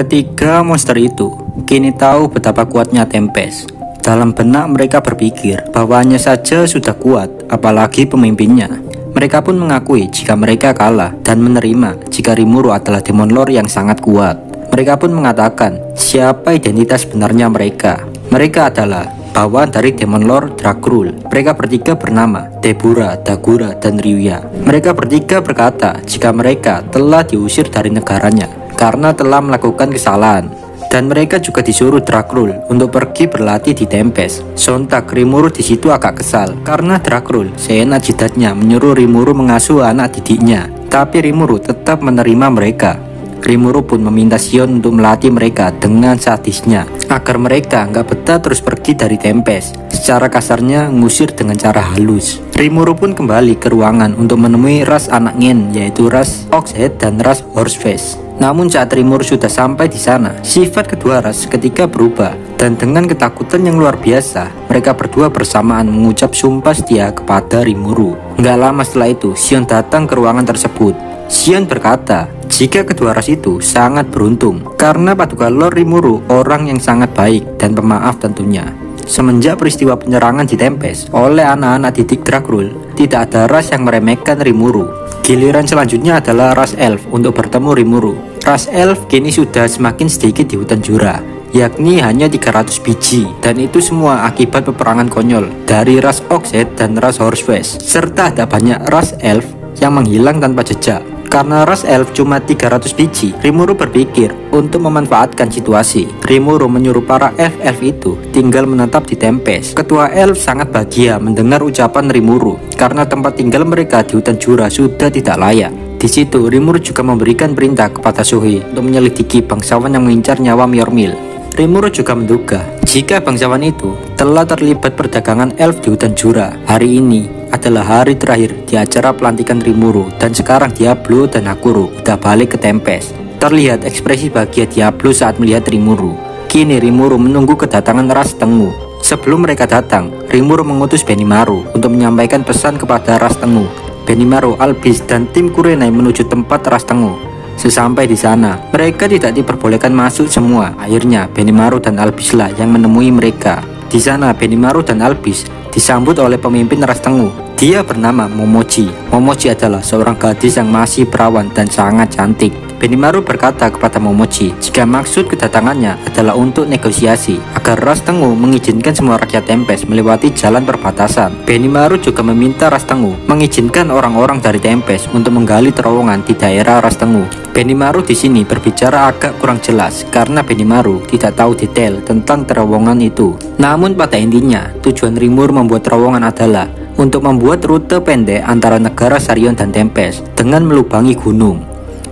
Ketiga monster itu kini tahu betapa kuatnya Tempest. Dalam benak mereka berpikir bahwa hanya saja sudah kuat, apalagi pemimpinnya. Mereka pun mengakui jika mereka kalah dan menerima jika Rimuru adalah Demon Lord yang sangat kuat. Mereka pun mengatakan siapa identitas sebenarnya mereka. Mereka adalah bawahan dari Demon Lord Drakrul. Mereka bertiga bernama Debura, Dagura, dan Ryuya. Mereka bertiga berkata jika mereka telah diusir dari negaranya karena telah melakukan kesalahan. Dan mereka juga disuruh Drakrul untuk pergi berlatih di Tempest. Sontak Rimuru di situ agak kesal karena Drakrul seenak jidatnya menyuruh Rimuru mengasuh anak didiknya. Tapi Rimuru tetap menerima mereka. Rimuru pun meminta Xion untuk melatih mereka dengan sadisnya agar mereka nggak betah terus pergi dari Tempest. Secara kasarnya ngusir dengan cara halus. Rimuru pun kembali ke ruangan untuk menemui ras anak Ngen, yaitu ras Oxhead dan ras Horseface. Namun saat Rimuru sudah sampai di sana, sifat kedua ras ketika berubah dan dengan ketakutan yang luar biasa, mereka berdua bersamaan mengucap sumpah setia kepada Rimuru. Nggak lama setelah itu, Xion datang ke ruangan tersebut. Xion berkata jika kedua ras itu sangat beruntung karena Paduka Lord Rimuru orang yang sangat baik dan pemaaf tentunya. Semenjak peristiwa penyerangan di Tempest oleh anak-anak didik Drakrul, tidak ada ras yang meremehkan Rimuru. Giliran selanjutnya adalah ras Elf untuk bertemu Rimuru. Ras Elf kini sudah semakin sedikit di hutan Jura, yakni hanya 300 biji, dan itu semua akibat peperangan konyol dari ras Oxhead dan ras Horseface, serta ada banyak ras Elf yang menghilang tanpa jejak. Karena ras Elf cuma 300 biji, Rimuru berpikir untuk memanfaatkan situasi. Rimuru menyuruh para elf-elf itu tinggal menetap di Tempest. Ketua Elf sangat bahagia mendengar ucapan Rimuru karena tempat tinggal mereka di hutan Jura sudah tidak layak. Di situ Rimuru juga memberikan perintah kepada Sohei untuk menyelidiki bangsawan yang mengincar nyawa Myormil. Rimuru juga menduga jika bangsawan itu telah terlibat perdagangan elf di hutan Jura. Hari ini adalah hari terakhir di acara pelantikan Rimuru, dan sekarang Diablo dan Hakuro udah balik ke Tempest. Terlihat ekspresi bahagia Diablo saat melihat Rimuru. Kini Rimuru menunggu kedatangan ras Tengu. Sebelum mereka datang, Rimuru mengutus Benimaru untuk menyampaikan pesan kepada ras Tengu. Benimaru, Albis, dan tim Kurenai menuju tempat ras Tengu. Sesampai di sana, mereka tidak diperbolehkan masuk semua. Akhirnya Benimaru dan Albislah yang menemui mereka. Di sana Benimaru dan Albis disambut oleh pemimpin ras Tengu. Dia bernama Momochi. Momochi adalah seorang gadis yang masih perawan dan sangat cantik. Benimaru berkata kepada Momochi jika maksud kedatangannya adalah untuk negosiasi agar ras Tengu mengizinkan semua rakyat Tempest melewati jalan perbatasan. Benimaru juga meminta ras Tengu mengizinkan orang-orang dari Tempest untuk menggali terowongan di daerah ras Tengu. Benimaru di sini berbicara agak kurang jelas karena Benimaru tidak tahu detail tentang terowongan itu. Namun pada intinya, tujuan Rimuru membuat terowongan adalah untuk membuat rute pendek antara negara Sarion dan Tempest dengan melubangi gunung.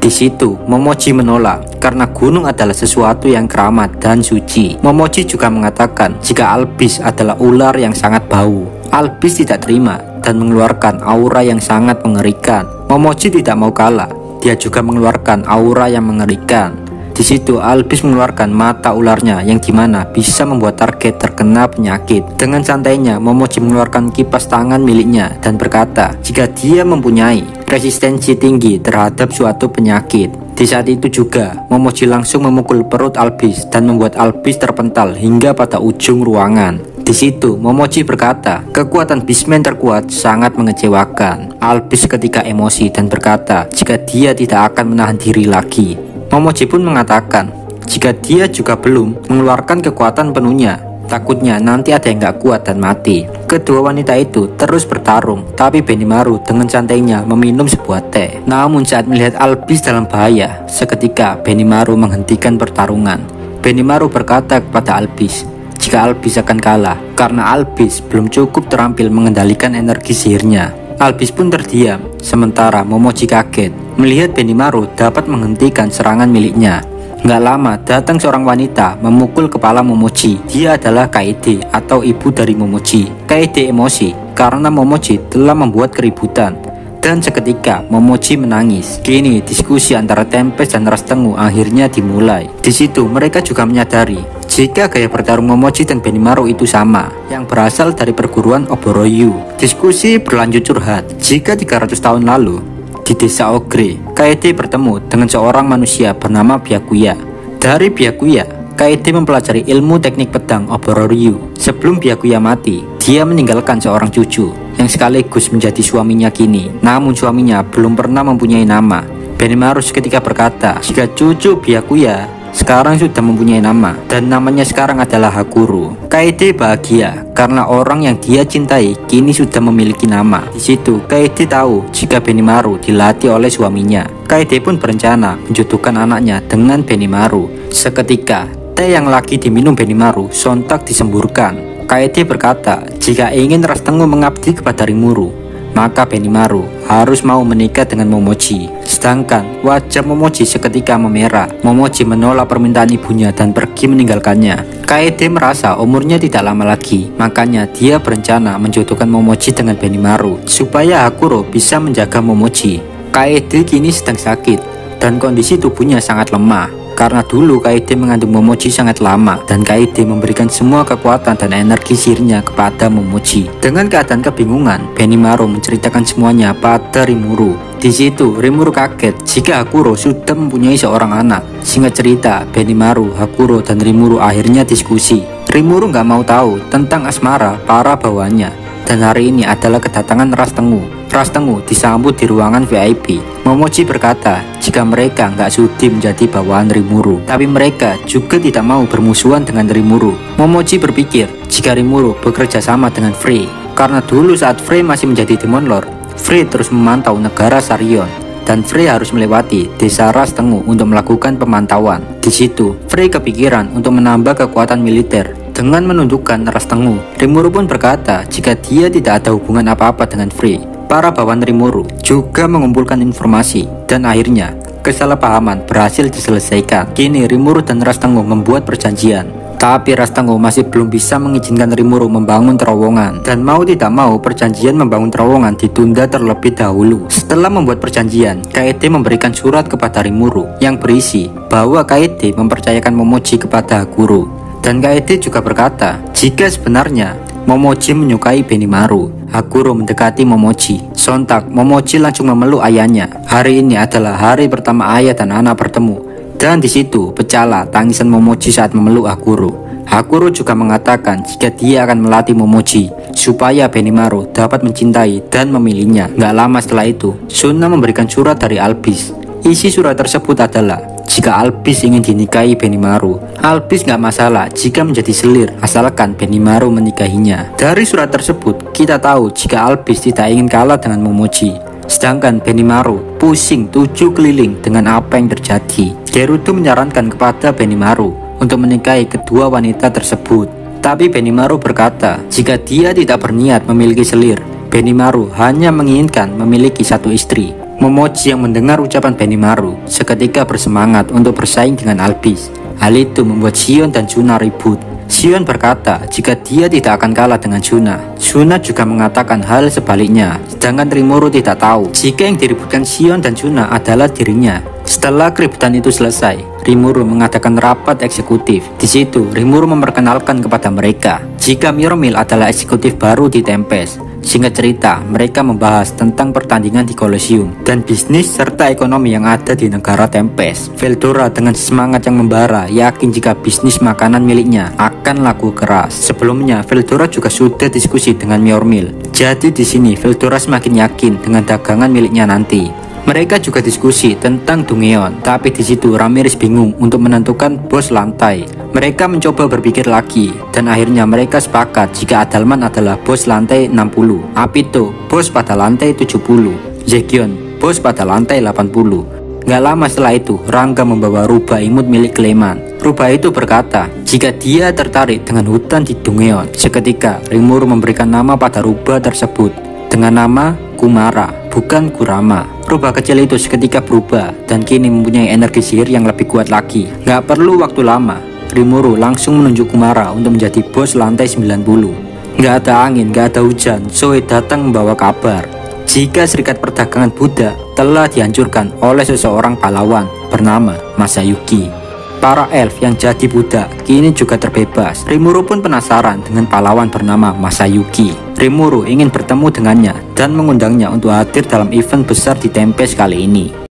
Di situ, Momochi menolak karena gunung adalah sesuatu yang keramat dan suci. Momochi juga mengatakan jika Albis adalah ular yang sangat bau. Albis tidak terima dan mengeluarkan aura yang sangat mengerikan. Momochi tidak mau kalah. Dia juga mengeluarkan aura yang mengerikan. Di situ Albis mengeluarkan mata ularnya yang dimana bisa membuat target terkena penyakit. Dengan santainya Momochi mengeluarkan kipas tangan miliknya dan berkata jika dia mempunyai resistensi tinggi terhadap suatu penyakit. Di saat itu juga Momochi langsung memukul perut Albis dan membuat Albis terpental hingga pada ujung ruangan. Di situ Momochi berkata kekuatan Beastman terkuat sangat mengecewakan. Albis ketika emosi dan berkata jika dia tidak akan menahan diri lagi. Momochi pun mengatakan jika dia juga belum mengeluarkan kekuatan penuhnya, takutnya nanti ada yang gak kuat dan mati. Kedua wanita itu terus bertarung, tapi Benimaru dengan santainya meminum sebuah teh. Namun saat melihat Albis dalam bahaya, seketika Benimaru menghentikan pertarungan. Benimaru berkata kepada Albis jika Albis akan kalah karena Albis belum cukup terampil mengendalikan energi sihirnya. Albis pun terdiam, sementara Momochi kaget melihat Benimaru dapat menghentikan serangan miliknya. Nggak lama datang seorang wanita memukul kepala Momochi. Dia adalah Kaede atau ibu dari Momochi. Kaede emosi karena Momochi telah membuat keributan. Dan seketika Momochi menangis. Kini diskusi antara Tempest dan ras Tengu akhirnya dimulai. Di situ mereka juga menyadari jika gaya bertarung Momochi dan Benimaru itu sama, yang berasal dari perguruan Oboroyu. Diskusi berlanjut curhat jika 300 tahun lalu di desa Ogre, Kaede bertemu dengan seorang manusia bernama Byakuya. Dari Byakuya, Kaede mempelajari ilmu teknik pedang Obororyu. Sebelum Byakuya mati, dia meninggalkan seorang cucu yang sekaligus menjadi suaminya kini. Namun suaminya belum pernah mempunyai nama. Benimaru seketika berkata, jika cucu Byakuya sekarang sudah mempunyai nama, dan namanya sekarang adalah Hakuro. Kaede bahagia karena orang yang dia cintai kini sudah memiliki nama. Di situ Kaede tahu jika Benimaru dilatih oleh suaminya. Kaede pun berencana menjodohkan anaknya dengan Benimaru. Seketika teh yang lagi diminum Benimaru sontak disemburkan. Kaede berkata, jika ingin Rastengu mengabdi kepada Rimuru, maka Benimaru harus mau menikah dengan Momochi. Sedangkan wajah Momochi seketika memerah. Momochi menolak permintaan ibunya dan pergi meninggalkannya. Kaede merasa umurnya tidak lama lagi, makanya dia berencana menjodohkan Momochi dengan Benimaru supaya Hakuro bisa menjaga Momochi. Kaede kini sedang sakit dan kondisi tubuhnya sangat lemah. Karena dulu Kaede mengandung Momochi sangat lama, dan Kaede memberikan semua kekuatan dan energi sihirnya kepada Momochi. Dengan keadaan kebingungan, Benimaru menceritakan semuanya pada Rimuru. Di situ Rimuru kaget jika Hakuro sudah mempunyai seorang anak. Singkat cerita, Benimaru, Hakuro, dan Rimuru akhirnya diskusi. Rimuru nggak mau tahu tentang asmara para bawahannya, dan hari ini adalah kedatangan Rastengu. Rastengu disambut di ruangan VIP. Momochi berkata jika mereka nggak sudi menjadi bawahan Rimuru, tapi mereka juga tidak mau bermusuhan dengan Rimuru. Momochi berpikir jika Rimuru bekerja sama dengan Frey, karena dulu saat Frey masih menjadi Demon Lord, Frey terus memantau negara Sarion, dan Frey harus melewati desa Rastengu untuk melakukan pemantauan. Di situ Frey kepikiran untuk menambah kekuatan militer dengan menundukkan Rastengu. Rimuru pun berkata jika dia tidak ada hubungan apa-apa dengan Frey. Para bawahan Rimuru juga mengumpulkan informasi, dan akhirnya kesalahpahaman berhasil diselesaikan. Kini Rimuru dan Rastengu membuat perjanjian, tapi Rastengu masih belum bisa mengizinkan Rimuru membangun terowongan, dan mau tidak mau perjanjian membangun terowongan ditunda terlebih dahulu. Setelah membuat perjanjian, Kaede memberikan surat kepada Rimuru yang berisi bahwa Kaede mempercayakan Momochi kepada Hakuro, dan Kaede juga berkata jika sebenarnya Momochi menyukai Benimaru. Hakuro mendekati Momochi. Sontak Momochi langsung memeluk ayahnya. Hari ini adalah hari pertama ayah dan anak bertemu, dan di situ pecahlah tangisan Momochi saat memeluk Hakuro. Hakuro juga mengatakan jika dia akan melatih Momochi supaya Benimaru dapat mencintai dan memilihnya. Gak lama setelah itu, Suna memberikan surat dari Albis. Isi surat tersebut adalah jika Albis ingin dinikahi Benimaru, Albis nggak masalah jika menjadi selir asalkan Benimaru menikahinya. Dari surat tersebut kita tahu jika Albis tidak ingin kalah dengan Momochi, sedangkan Benimaru pusing 7 keliling dengan apa yang terjadi. Gerudo menyarankan kepada Benimaru untuk menikahi kedua wanita tersebut, tapi Benimaru berkata jika dia tidak berniat memiliki selir, Benimaru hanya menginginkan memiliki satu istri. Momochi yang mendengar ucapan Benimaru seketika bersemangat untuk bersaing dengan Albis. Hal itu membuat Shion dan Suna ribut. Shion berkata jika dia tidak akan kalah dengan Suna. Suna juga mengatakan hal sebaliknya, sedangkan Rimuru tidak tahu jika yang diributkan Shion dan Suna adalah dirinya. Setelah keributan itu selesai, Rimuru mengadakan rapat eksekutif. Di situ Rimuru memperkenalkan kepada mereka jika Myromil adalah eksekutif baru di Tempest. Singkat cerita, mereka membahas tentang pertandingan di Colosseum dan bisnis serta ekonomi yang ada di negara Tempest. Veldora dengan semangat yang membara yakin jika bisnis makanan miliknya akan laku keras. Sebelumnya, Veldora juga sudah diskusi dengan Myromil. Jadi di sini Veldora semakin yakin dengan dagangan miliknya nanti. Mereka juga diskusi tentang Dungeon, tapi di situ Ramirez bingung untuk menentukan bos lantai. Mereka mencoba berpikir lagi, dan akhirnya mereka sepakat jika Adalman adalah bos lantai 60, Apito bos pada lantai 70, Zekion bos pada lantai 80. Gak lama setelah itu, Rangga membawa rubah imut milik Clayman. Rubah itu berkata jika dia tertarik dengan hutan di Dungeon. Seketika Rimuru memberikan nama pada rubah tersebut dengan nama Kumara, bukan Kurama. Rubah kecil itu seketika berubah dan kini mempunyai energi sihir yang lebih kuat lagi. Gak perlu waktu lama, Rimuru langsung menunjuk Kumara untuk menjadi bos lantai 90. Gak ada angin, gak ada hujan, Zoe datang membawa kabar jika Serikat Perdagangan Buddha telah dihancurkan oleh seseorang pahlawan bernama Masayuki. Para elf yang jadi budak kini juga terbebas. Rimuru pun penasaran dengan pahlawan bernama Masayuki. Rimuru ingin bertemu dengannya dan mengundangnya untuk hadir dalam event besar di Tempest kali ini.